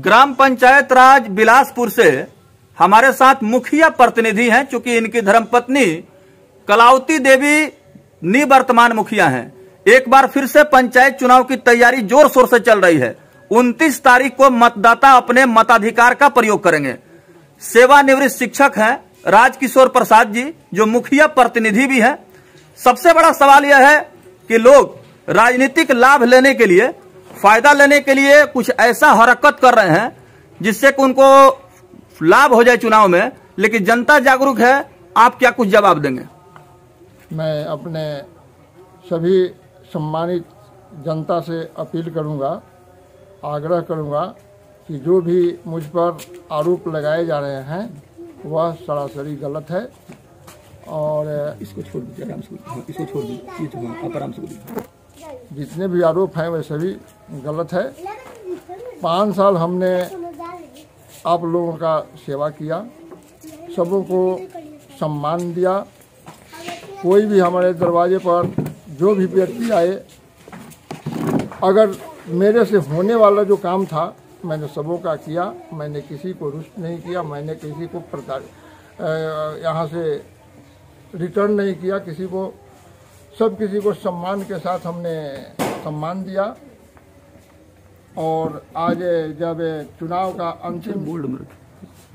ग्राम पंचायत राज बिलासपुर से हमारे साथ मुखिया प्रतिनिधि हैं, चूंकि इनकी धर्मपत्नी कलावती देवी निवर्तमान मुखिया हैं। एक बार फिर से पंचायत चुनाव की तैयारी जोर शोर से चल रही है। 29 तारीख को मतदाता अपने मताधिकार का प्रयोग करेंगे। सेवानिवृत्त शिक्षक हैं राजकिशोर प्रसाद जी, जो मुखिया प्रतिनिधि भी हैं। सबसे बड़ा सवाल यह है कि लोग राजनीतिक लाभ लेने के लिए, फायदा लेने के लिए कुछ ऐसा हरकत कर रहे हैं जिससे कि उनको लाभ हो जाए चुनाव में, लेकिन जनता जागरूक है। आप क्या कुछ जवाब देंगे? मैं अपने सभी सम्मानित जनता से अपील करूंगा, आग्रह करूंगा कि जो भी मुझ पर आरोप लगाए जा रहे हैं वह सरासरी गलत है। और इसको छोड़ दीजिए, आराम से, इसको छोड़ दीजिए, आप आराम से बोलिए। जितने भी आरोप हैं वे सभी गलत है। 5 साल हमने आप लोगों का सेवा किया, सबों को सम्मान दिया। कोई भी हमारे दरवाजे पर जो भी व्यक्ति आए, अगर मेरे से होने वाला जो काम था मैंने सबों का किया। मैंने किसी को रुष्ट नहीं किया, मैंने किसी को यहाँ से रिटर्न नहीं किया किसी को। सब किसी को सम्मान के साथ हमने सम्मान दिया। और आज जब चुनाव का अंतिम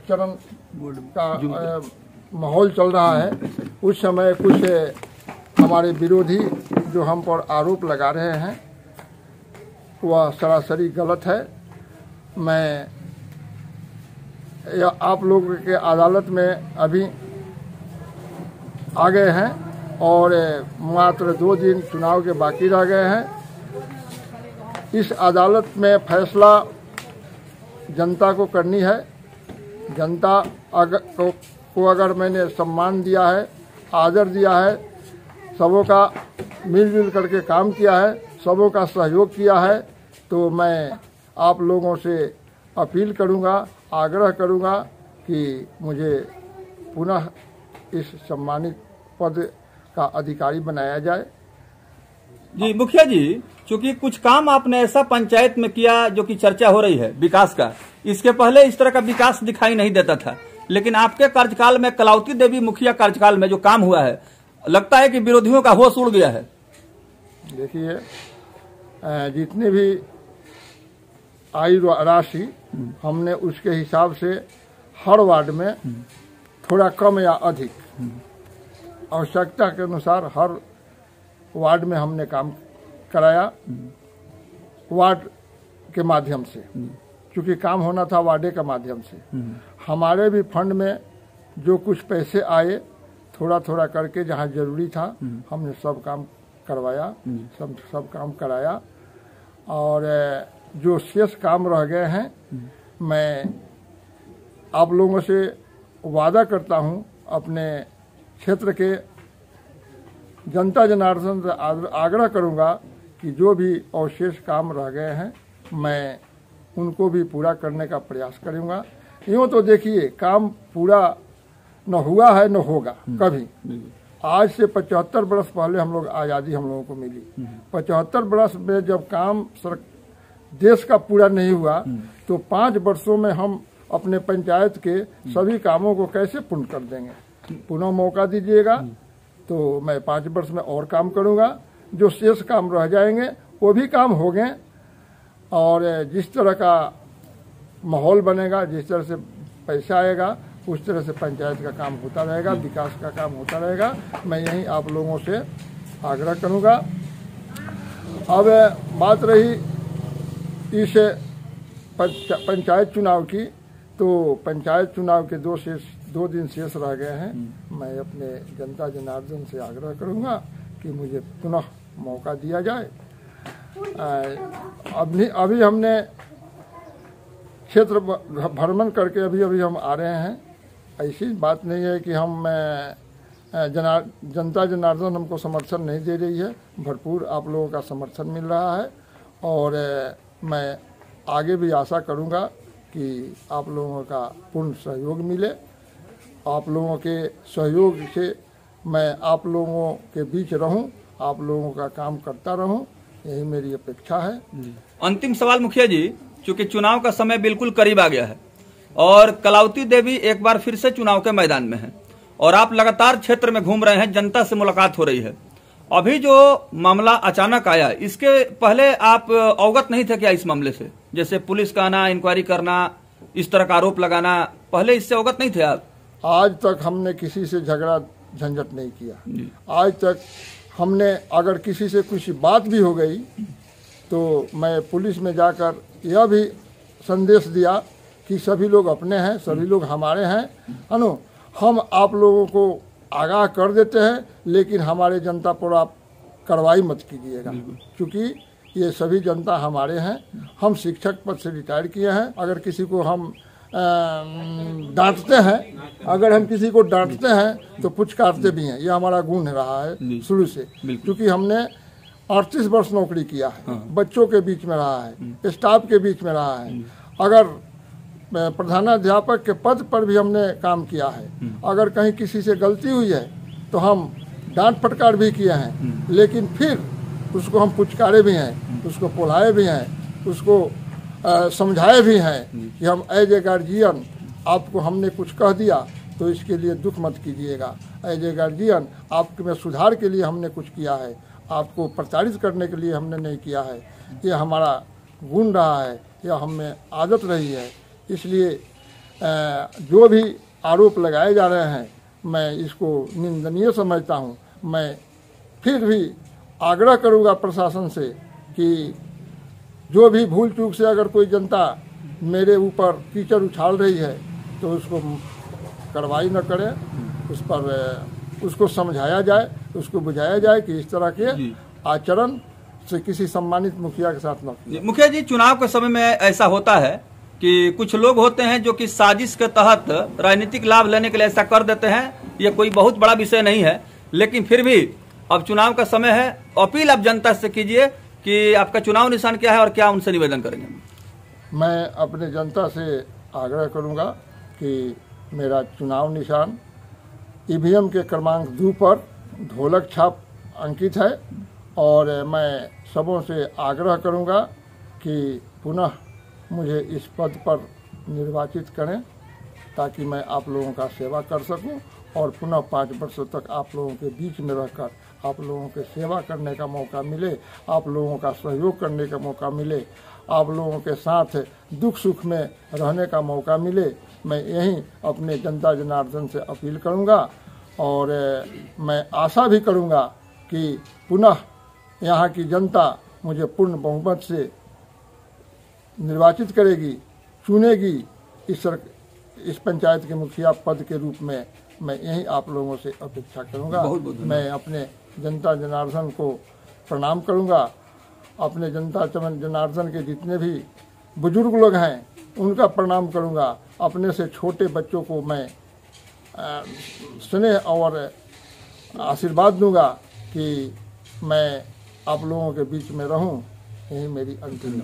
चरण का माहौल चल रहा है, उस समय कुछ हमारे विरोधी जो हम पर आरोप लगा रहे हैं वह सरासरी गलत है। मैं आप लोगों के अदालत में अभी आ गए हैं और मात्र 2 दिन चुनाव के बाकी रह गए हैं। इस अदालत में फैसला जनता को करनी है। जनता को अगर मैंने सम्मान दिया है, आदर दिया है, सबों का मिलजुल करके काम किया है, सबों का सहयोग किया है, तो मैं आप लोगों से अपील करूंगा, आग्रह करूंगा कि मुझे पुनः इस सम्मानित पद का अधिकारी बनाया जाए। जी मुखिया जी, चूंकि कुछ काम आपने ऐसा पंचायत में किया जो कि चर्चा हो रही है विकास का, इसके पहले इस तरह का विकास दिखाई नहीं देता था, लेकिन आपके कार्यकाल में, कलावती देवी मुखिया कार्यकाल में जो काम हुआ है, लगता है कि विरोधियों का होश उड़ गया है। देखिए, जितनी भी आई राशि हमने उसके हिसाब से हर वार्ड में थोड़ा कम या अधिक आवश्यकता के अनुसार हर वार्ड में हमने काम कराया। वार्ड के माध्यम से, क्योंकि काम होना था वार्डे के माध्यम से। हमारे भी फंड में जो कुछ पैसे आए, थोड़ा थोड़ा करके जहाँ जरूरी था हमने सब काम करवाया, सब काम कराया। और जो शेष काम रह गए हैं, मैं आप लोगों से वादा करता हूं, अपने क्षेत्र के जनता जनार्दन से आग्रह करूंगा कि जो भी अवशेष काम रह गए हैं मैं उनको भी पूरा करने का प्रयास करूंगा। यूँ तो देखिए, काम पूरा न हुआ है न होगा कभी। आज से 75 बरस पहले हम लोग आज़ादी हम लोगों को मिली। 75 बरस में जब काम देश का पूरा नहीं हुआ, तो 5 वर्षों में हम अपने पंचायत के सभी कामों को कैसे पूर्ण कर देंगे। पुनः मौका दीजिएगा तो मैं 5 वर्ष में और काम करूंगा। जो शेष काम रह जाएंगे वो भी काम हो गए। और जिस तरह का माहौल बनेगा, जिस तरह से पैसा आएगा, उस तरह से पंचायत का काम होता रहेगा, विकास का काम होता रहेगा। मैं यही आप लोगों से आग्रह करूंगा। अब बात रही इस पंचायत चुनाव की, तो पंचायत चुनाव के 2 दिन शेष रह गए हैं। मैं अपने जनता जनार्दन से आग्रह करूंगा कि मुझे पुनः मौका दिया जाए। अभी हमने क्षेत्र भ्रमण करके अभी हम आ रहे हैं। ऐसी बात नहीं है कि हम जनता जनार्दन हमको समर्थन नहीं दे रही है, भरपूर आप लोगों का समर्थन मिल रहा है। और मैं आगे भी आशा करूंगा कि आप लोगों का पूर्ण सहयोग मिले। आप लोगों के सहयोग से मैं आप लोगों के बीच रहूं, आप लोगों का काम करता रहूं, यही मेरी अपेक्षा है। अंतिम सवाल मुखिया जी, चूंकि चुनाव का समय बिल्कुल करीब आ गया है और कलावती देवी एक बार फिर से चुनाव के मैदान में है और आप लगातार क्षेत्र में घूम रहे हैं, जनता से मुलाकात हो रही है। अभी जो मामला अचानक आया, इसके पहले आप अवगत नहीं थे क्या इस मामले से? जैसे पुलिस का आना, इंक्वायरी करना, इस तरह का आरोप लगाना, पहले इससे अवगत नहीं थे आप? आज तक हमने किसी से झगड़ा झंझट नहीं किया। आज तक हमने अगर किसी से कुछ बात भी हो गई तो मैं पुलिस में जाकर यह भी संदेश दिया कि सभी लोग अपने हैं, सभी लोग हमारे हैं, है ना। हम आप लोगों को आगाह कर देते हैं, लेकिन हमारे जनता पर आप कार्रवाई मत कीजिएगा, क्योंकि ये सभी जनता हमारे हैं। हम शिक्षक पद से रिटायर किए हैं। अगर किसी को हम डांटते हैं, अगर हम किसी को डांटते हैं तो पुचकारते भी हैं। ये हमारा गुण रहा है शुरू से, क्योंकि हमने 38 वर्ष नौकरी किया है। बच्चों के बीच में रहा है, स्टाफ के बीच में रहा है। अगर प्रधानाध्यापक के पद पर भी हमने काम किया है। अगर कहीं किसी से गलती हुई है तो हम डांट फटकार भी किए हैं, लेकिन फिर उसको हम पुचकारे भी हैं, उसको पुलाए भी हैं, उसको समझाए भी हैं कि हम एज ए गार्जियन आपको हमने कुछ कह दिया तो इसके लिए दुख मत कीजिएगा। एज ए गार्जियन आपके में सुधार के लिए हमने कुछ किया है, आपको प्रताड़ित करने के लिए हमने नहीं किया है। ये हमारा गुण रहा है, यह हमें आदत रही है। इसलिए जो भी आरोप लगाए जा रहे हैं मैं इसको निंदनीय समझता हूँ। मैं फिर भी आग्रह करूँगा प्रशासन से कि जो भी भूल चूक से अगर कोई जनता मेरे ऊपर कीचड़ उछाल रही है तो उसको कार्रवाई न करे, उस पर उसको समझाया जाए, उसको बुझाया जाए कि इस तरह के आचरण से किसी सम्मानित मुखिया के साथ न किया। मुखिया जी, चुनाव के समय में ऐसा होता है कि कुछ लोग होते हैं जो कि साजिश के तहत राजनीतिक लाभ लेने के लिए ऐसा कर देते हैं। ये कोई बहुत बड़ा विषय नहीं है, लेकिन फिर भी अब चुनाव का समय है। अपील आप जनता से कीजिए कि आपका चुनाव निशान क्या है और क्या उनसे निवेदन करेंगे? मैं अपने जनता से आग्रह करूंगा कि मेरा चुनाव निशान ईवीएम के क्रमांक 2 पर ढोलक छाप अंकित है और मैं सबों से आग्रह करूंगा कि पुनः मुझे इस पद पर निर्वाचित करें ताकि मैं आप लोगों का सेवा कर सकूं और पुनः 5 वर्षों तक आप लोगों के बीच में रहकर आप लोगों के सेवा करने का मौका मिले, आप लोगों का सहयोग करने का मौका मिले, आप लोगों के साथ दुख सुख में रहने का मौका मिले। मैं यही अपने जनता जनार्दन से अपील करूंगा और मैं आशा भी करूंगा कि पुनः यहाँ की जनता मुझे पूर्ण बहुमत से निर्वाचित करेगी, चुनेगी। इस पंचायत के मुखिया पद के रूप में मैं यही आप लोगों से अपेक्षा करूंगा। मैं अपने जनता जनार्दन को प्रणाम करूंगा। अपने जनता जनार्दन के जितने भी बुजुर्ग लोग हैं उनका प्रणाम करूंगा। अपने से छोटे बच्चों को मैं स्नेह और आशीर्वाद दूंगा कि मैं आप लोगों के बीच में रहूं। यही मेरी अंतिम।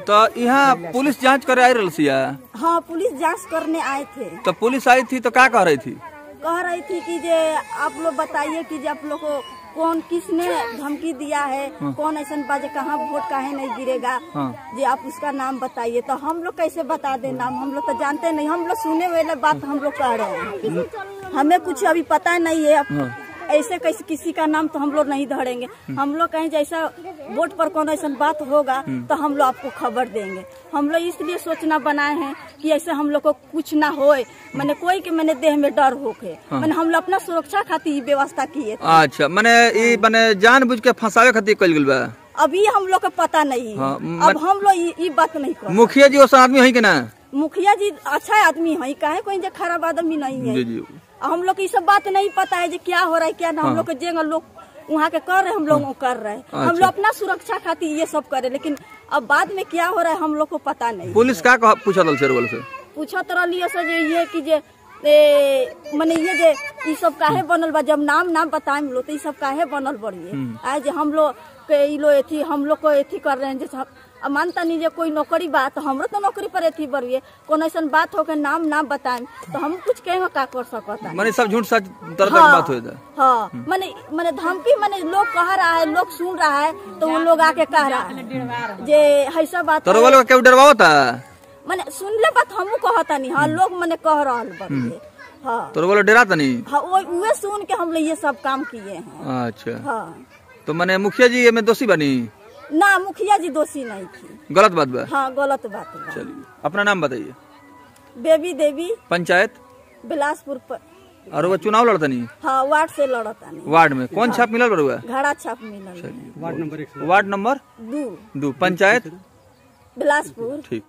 तो यहाँ पुलिस जांच करे आई रही है? हाँ, पुलिस जांच करने आए थे। तो पुलिस आई थी तो क्या कह रही थी? कह रही थी कि जे आप लोग बताइए कि जे आप लोग को कौन किसने धमकी दिया है, कौन ऐसा बाजे कहाँ वोट काहे नहीं गिरेगा, जे आप उसका नाम बताइए। तो हम लोग कैसे बता दे नाम, हम लोग तो जानते नहीं। हम लोग सुने वाले बात हम लोग कह रहे हैं, हमें कुछ अभी पता नहीं है। ऐसे कैसे किसी का नाम तो हम लोग नहीं धरेंगे। हम लोग कहीं जैसा वोट पर कौन ऐसा बात होगा तो हम लोग आपको खबर देंगे। हम लोग इसलिए सोचना बनाए हैं कि ऐसे हम लोग को कुछ ना होए, मैंने कोई के मैंने देह में डर होके मैंने हम लोग अपना सुरक्षा खातिर व्यवस्था किए। अच्छा, मैंने जानबूझ के फंसावे खातिर कइल गेल बा? अभी हम लोग को पता नहीं है। अब हम लोग ये बात नहीं कर। मुखिया जी वैसा आदमी है कि ना? मुखिया जी अच्छा आदमी है, काहे कोई जो खराब आदमी नहीं है। हम लोग को ये सब बात नहीं पता है जो क्या हो रहा है क्या ना। हम लोग के जेंग लोग वहाँ के कर रहे, हम लोग कर रहे हैं। हम लोग अपना सुरक्षा खातिर ये सब करे, लेकिन अब बाद में क्या हो रहा है हम लोग को पता नहीं। पुलिस क्या पूछा था से? पूछत रही ये कि जे मैंने ये सब काहे बनल बा, जब नाम बताए लोग तो ये सब काहे बनल बड़ी आज हम लोग के हम लोग को एथी कर रहे हैं। जैसे अब मानता नहीं जे कोई नौकरी बात तो हमरो तो नौकरी पर थी बरुए कौन ऐसा बात हो के नाम ना बताएं तो हम कुछ कहेंगे का कर सकता माने सब झूठ सच तरह की बात हो जाए। हाँ मैंने धमकी मैंने लोग कह रहा है लोग सुन रहा है तो वो लोग आके कह रहा है जे ऐसा बात तो वालों क्यों डरवाओ था मैंने सुन ले बात हमू कहता नहीं। हाँ लोग मैंने कह रहा बरुए। हाँ तो बोलो डराता नहीं। हाँ वो सुन के हम लोग ये सब काम किए हैं। अच्छा हाँ तो मैंने मुखिया जी में दोषी बनी ना मुखिया जी दोषी नहीं थी। गलत बात बा। हाँ गलत बात बा। चलिए अपना नाम बताइए। बेबी देवी पंचायत बिलासपुर पर। और वो चुनाव लड़ता नहीं। हाँ वार्ड से लड़ता नहीं। वार्ड में कौन छाप मिलल बरुआ? घड़ा छाप मिलल। Ward number 2 panchayat Bilaspur. ठीक।